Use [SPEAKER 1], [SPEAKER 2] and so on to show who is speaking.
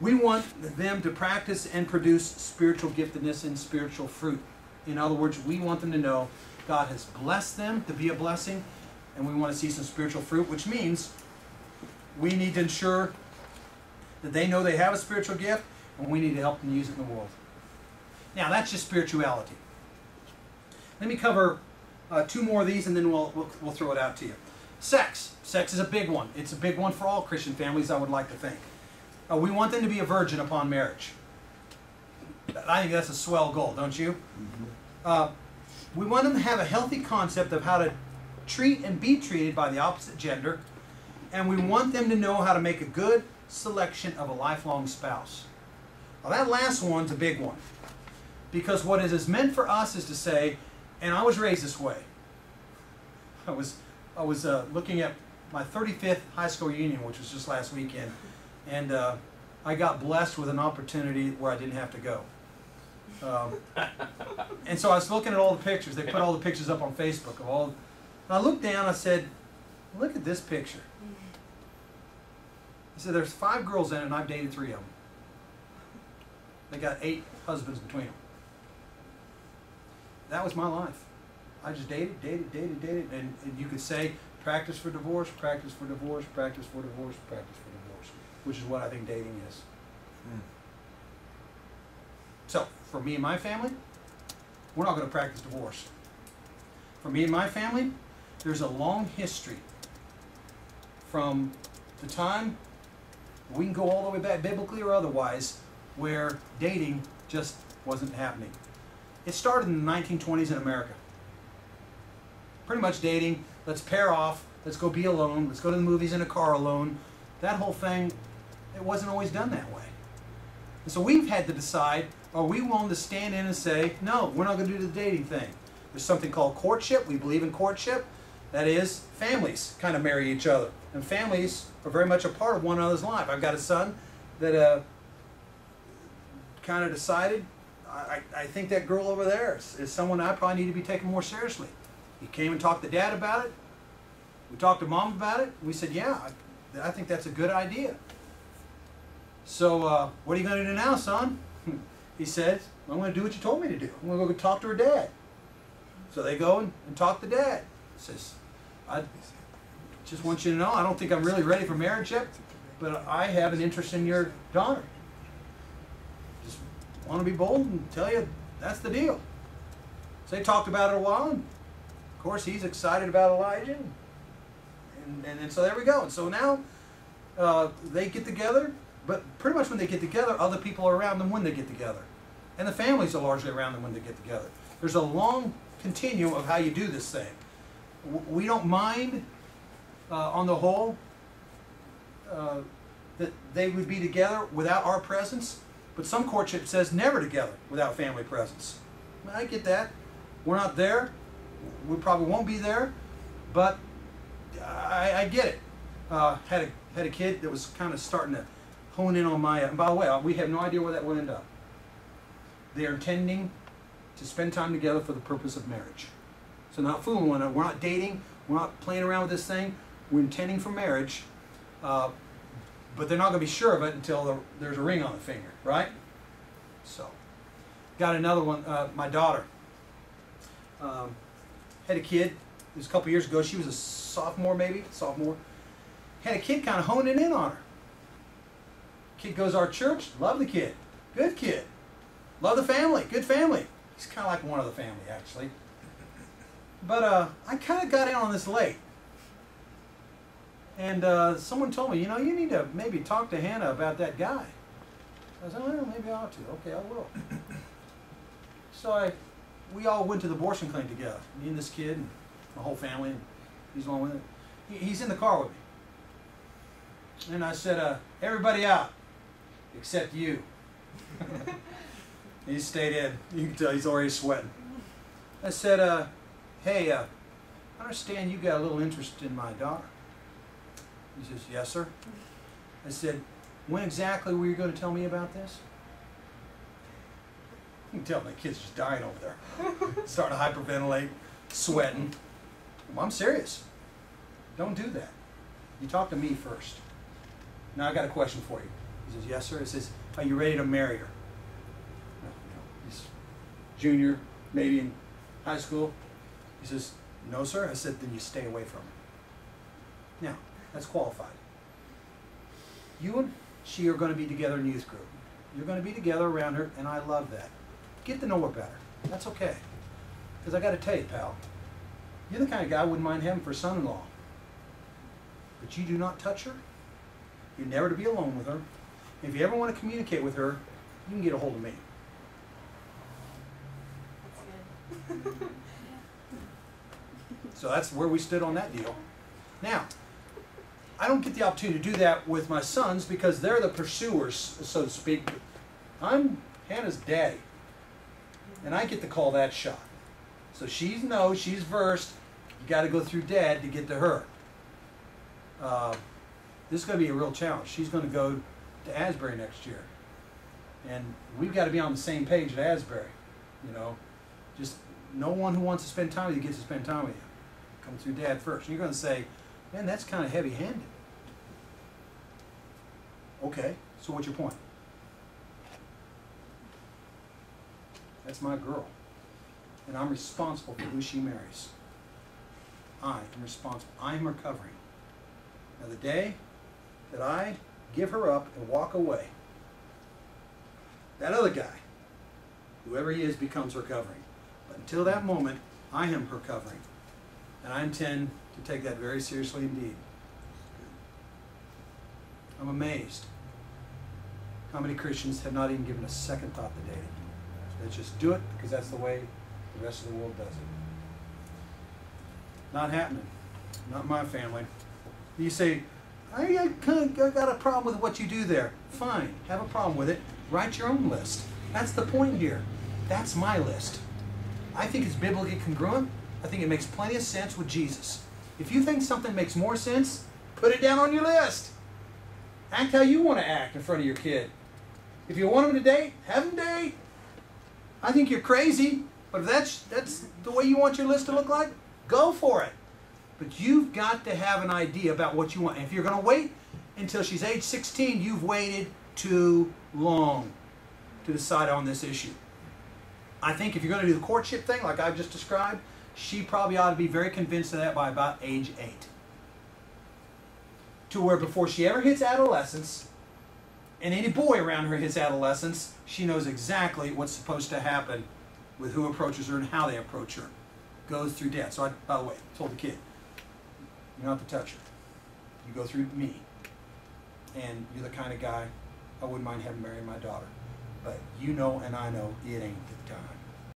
[SPEAKER 1] We want them to practice and produce spiritual giftedness and spiritual fruit. In other words, we want them to know God has blessed them to be a blessing, and we want to see some spiritual fruit, which means we need to ensure that they know they have a spiritual gift, and we need to help them use it in the world. Now, that's just spirituality. Let me cover two more of these, and then we'll throw it out to you. Sex. Sex is a big one. It's a big one for all Christian families, I would like to think. We want them to be a virgin upon marriage. I think that's a swell goal, don't you? Mm-hmm. We want them to have a healthy concept of how to treat and be treated by the opposite gender, and we want them to know how to make a good selection of a lifelong spouse. Now, that last one's a big one, because what it is meant for us is to say, and I was raised this way. I was looking at my 35th high school reunion, which was just last weekend, and I got blessed with an opportunity where I didn't have to go. And so I was looking at all the pictures. They put all the pictures up on Facebook of all. And I looked down. I said, "Look at this picture." I said, "There's 5 girls in it, and I've dated 3 of them. They got 8 husbands between them." That was my life. I just dated, and you could say, practice for divorce, practice for divorce, practice for divorce, practice for divorce, which is what I think dating is. So, for me and my family, we're not going to practice divorce. For me and my family, there's a long history from the time, we can go all the way back, biblically or otherwise, where dating just wasn't happening. It started in the 1920s in America. Pretty much dating, let's pair off, let's go be alone, let's go to the movies in a car alone. That whole thing, it wasn't always done that way. And so we've had to decide, are we willing to stand in and say, no, we're not going to do the dating thing. There's something called courtship. We believe in courtship. That is, families kind of marry each other. And families are very much a part of one another's life. I've got a son that kind of decided, I think that girl over there is someone I probably need to be taking more seriously. He came and talked to Dad about it. We talked to Mom about it. We said, yeah, I think that's a good idea. So what are you going to do now, son? He says, I'm going to do what you told me to do. I'm going to go talk to her dad. So they go and talk to Dad. He says, I just want you to know, I don't think I'm really ready for marriage yet, but I have an interest in your daughter. Just want to be bold and tell you that's the deal. So they talked about it a while, and of course he's excited about Elijah. And so there we go. And so now they get together, but pretty much when they get together, other people are around them when they get together. And the families are largely around them when they get together. There's a long continuum of how you do this thing. We don't mind, on the whole, that they would be together without our presence, but some courtship says never together without family presence. I get that. We're not there. We probably won't be there, but I get it. Had a kid that was kind of starting to hone in on my, and by the way, we have no idea where that will end up. They're intending to spend time together for the purpose of marriage. So not fooling one another. We're not dating. We're not playing around with this thing. We're intending for marriage. But they're not going to be sure of it until there's a ring on the finger, right? So, got another one. My daughter had a kid. It was a couple years ago. She was a sophomore, maybe. Sophomore. Had a kid kind of honing in on her. Kid goes to our church. Love the kid. Good kid. Love the family. Good family. He's kind of like one of the family, actually. But I kind of got in on this late. And someone told me, you know, you need to maybe talk to Hannah about that guy. I said, well, maybe I ought to. Okay, I will. So we all went to the abortion clinic together. Me and this kid and my whole family. And he's along with it. He's in the car with me. And I said, everybody out except you. He stayed in. You can tell he's already sweating. I said, hey, I understand you got a little interest in my daughter. He says, yes, sir. I said, when exactly were you going to tell me about this? You can tell my kid's just dying over there. Starting to hyperventilate, sweating. Well, I'm serious. Don't do that. You talk to me first. Now I got a question for you. He says, yes, sir. He says, are you ready to marry her? No. He's junior, maybe in high school. He says, no, sir. I said, then you stay away from her. Now, that's qualified. You and she are going to be together in youth group. You're going to be together around her, and I love that. Get to know her better. That's okay. Because I got to tell you, pal, you're the kind of guy I wouldn't mind having for son-in-law. But you do not touch her. You're never to be alone with her. If you ever want to communicate with her, you can get a hold of me.
[SPEAKER 2] That's good.
[SPEAKER 1] So that's where we stood on that deal. Now, I don't get the opportunity to do that with my sons because they're the pursuers, so to speak. I'm Hannah's daddy, and I get to call that shot. So she's versed. You got to go through dad to get to her. This is going to be a real challenge. She's going to go to Asbury next year, and we've got to be on the same page at Asbury. You know, just no one who wants to spend time with you gets to spend time with you. Come through dad first. And you're going to say, man, that's kind of heavy-handed. Okay, so what's your point? That's my girl. And I'm responsible for who she marries. I am responsible. I am her covering. Now the day that I give her up and walk away, that other guy, whoever he is, becomes her covering. But until that moment, I am her covering. And I intend to take that very seriously indeed. I'm amazed how many Christians have not even given a second thought to dating. They just do it because that's the way the rest of the world does it. Not happening. Not my family. You say, I got a problem with what you do there. Fine, have a problem with it. Write your own list. That's the point here. That's my list. I think it's biblically congruent. I think it makes plenty of sense with Jesus. If you think something makes more sense, put it down on your list. Act how you want to act in front of your kid. If you want them to date, have them date. I think you're crazy, but if that's the way you want your list to look like, go for it. But you've got to have an idea about what you want. And if you're going to wait until she's age 16, you've waited too long to decide on this issue. I think if you're going to do the courtship thing, like I've just described, she probably ought to be very convinced of that by about age 8. To where before she ever hits adolescence, and any boy around her hits adolescence, she knows exactly what's supposed to happen with who approaches her and how they approach her. Goes through dad. So by the way, I told the kid, you don't have to touch her. You go through me. And you're the kind of guy I wouldn't mind having married my daughter. But you know and I know it ain't the time.